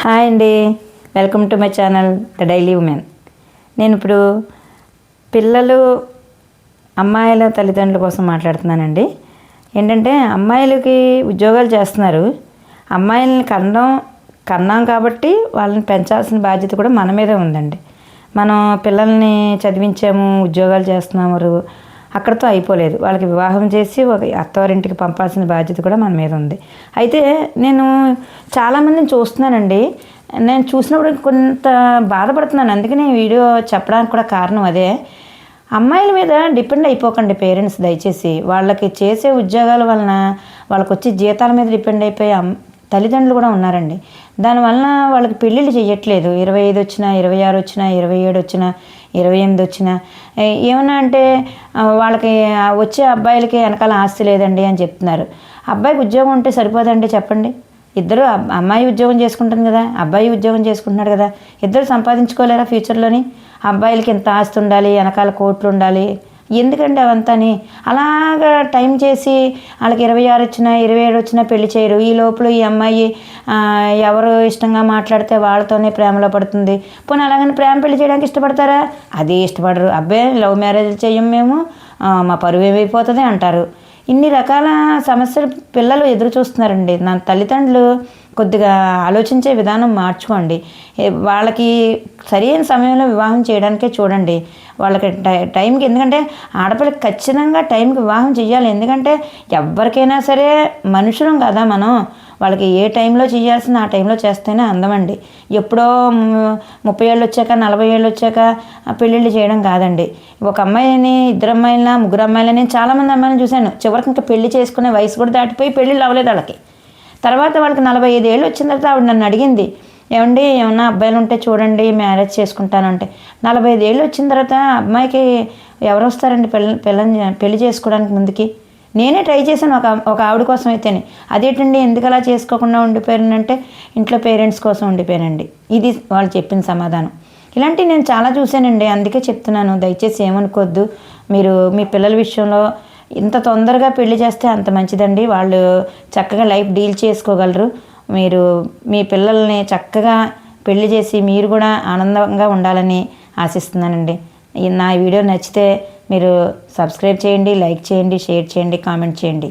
Hi అండి, welcome to my channel the daily women. నేను ఇప్పుడు పిల్లలు అమ్మాయిల తల్లిదండ్రుల కోసం మాట్లాడుతున్నానండి. ఏంటంటే అమ్మాయిలకి ఉద్యోగాలు చేస్తున్నారు, అమ్మాయిలని కన్నాం కాబట్టి వాళ్ళని పెంచాల్సిన బాధ్యత కూడా మన మీదే ఉందండి. మనం పిల్లల్ని చదివించాము, ఉద్యోగాలు చేస్తున్నాము, అక్కడితో అయిపోలేదు. వాళ్ళకి వివాహం చేసి ఒక అత్తవారింటికి పంపాల్సిన బాధ్యత కూడా మన మీద ఉంది. అయితే నేను చాలామందిని చూస్తున్నానండి. నేను చూసినప్పుడు కొంత బాధపడుతున్నాను. అందుకని వీడియో చెప్పడానికి కూడా కారణం అదే. అమ్మాయిల మీద డిపెండ్ అయిపోకండి పేరెంట్స్, దయచేసి. వాళ్ళకి చేసే ఉద్యోగాల వలన వాళ్ళకి వచ్చే జీతాల మీద డిపెండ్ అయిపోయి తల్లిదండ్రులు కూడా ఉన్నారండి. దానివల్ల వాళ్ళకి పెళ్ళిళ్ళు చేయట్లేదు. 25 వచ్చినా, 26 వచ్చినా, 27 వచ్చినా, 28 వచ్చినా ఏమన్నా అంటే వాళ్ళకి వచ్చే అబ్బాయిలకి వెనకాల ఆస్తి లేదండి అని చెప్తున్నారు. అబ్బాయికి ఉద్యోగం ఉంటే సరిపోదండి చెప్పండి. ఇద్దరు, అమ్మాయి ఉద్యోగం చేసుకుంటుంది కదా, అబ్బాయి ఉద్యోగం చేసుకుంటున్నాడు కదా, ఇద్దరు సంపాదించుకోలేరా ఫ్యూచర్లోని? అబ్బాయిలకి ఇంత ఆస్తి ఉండాలి, వెనకాల కోట్లు ఉండాలి, ఎందుకండి అవంతాని? అలాగా టైం చేసి వాళ్ళకి 26 వచ్చినా 27 వచ్చినా పెళ్లి చేయరు. ఈ లోపల ఈ అమ్మాయి ఎవరు ఇష్టంగా మాట్లాడితే వాళ్ళతోనే ప్రేమలో పడుతుంది. పోనీ అలాగని ప్రేమ పెళ్లి చేయడానికి ఇష్టపడతారా? అది ఇష్టపడరు. అబ్బాయి లవ్ మ్యారేజ్ చేయం మేము, మా పరువు ఏమైపోతుంది అంటారు. ఇన్ని రకాల సమస్యలు పిల్లలు ఎదురు చూస్తున్నారండి. నా తల్లిదండ్రులు కొద్దిగా ఆలోచించే విధానం మార్చుకోండి. వాళ్ళకి సరైన సమయంలో వివాహం చేయడానికే చూడండి. వాళ్ళకి టైంకి, ఎందుకంటే ఆడపిల్లకి ఖచ్చితంగా టైంకి వివాహం చేయాలి. ఎందుకంటే ఎవరికైనా సరే మనుషులం కదా మనం. వాళ్ళకి ఏ టైంలో చేయాల్సిన ఆ టైంలో చేస్తేనే అందమండి. ఎప్పుడో 30 ఏళ్ళు వచ్చాక, 40 ఏళ్ళు వచ్చాక పెళ్ళిళ్ళు చేయడం కాదండి. ఒక అమ్మాయిని, ఇద్దరు అమ్మాయిలన, ముగ్గురు అమ్మాయిలని, చాలామంది అమ్మాయిలను చూశాను. చివరికి ఇంకా పెళ్లి చేసుకునే వయసు కూడా దాటిపోయి పెళ్ళిళ్ళు అవ్వలేదు వాళ్ళకి. తర్వాత వాళ్ళకి 45 ఏళ్ళు వచ్చిన తర్వాత ఆవిడ నన్ను అడిగింది, ఏమండి ఏమన్నా అబ్బాయిలు ఉంటే చూడండి, మ్యారేజ్ చేసుకుంటాను అంటే. 45 ఏళ్ళు వచ్చిన తర్వాత అమ్మాయికి ఎవరు వస్తారండి పెళ్ళి చేసుకోవడానికి ముందుకి? నేనే ట్రై చేశాను ఒక ఆవిడ కోసం అయితేనే. అదేంటండి ఎందుకు అలా చేసుకోకుండా ఉండిపోయానంటే, ఇంట్లో పేరెంట్స్ కోసం ఉండిపోయానండి. ఇది వాళ్ళు చెప్పిన సమాధానం. ఇలాంటివి నేను చాలా చూశానండి. అందుకే చెప్తున్నాను, దయచేసి ఏమనుకోవద్దు. మీరు మీ పిల్లల విషయంలో ఇంత తొందరగా పెళ్లి చేస్తే అంత మంచిదండి. వాళ్ళు చక్కగా లైఫ్ డీల్ చేసుకోగలరు. మీరు మీ పిల్లల్ని చక్కగా పెళ్లి చేసి మీరు కూడా ఆనందంగా ఉండాలని ఆశిస్తున్నానండి. నా వీడియో నచ్చితే మీరు సబ్స్క్రైబ్ చేయండి, లైక్ చేయండి, షేర్ చేయండి, కామెంట్ చేయండి.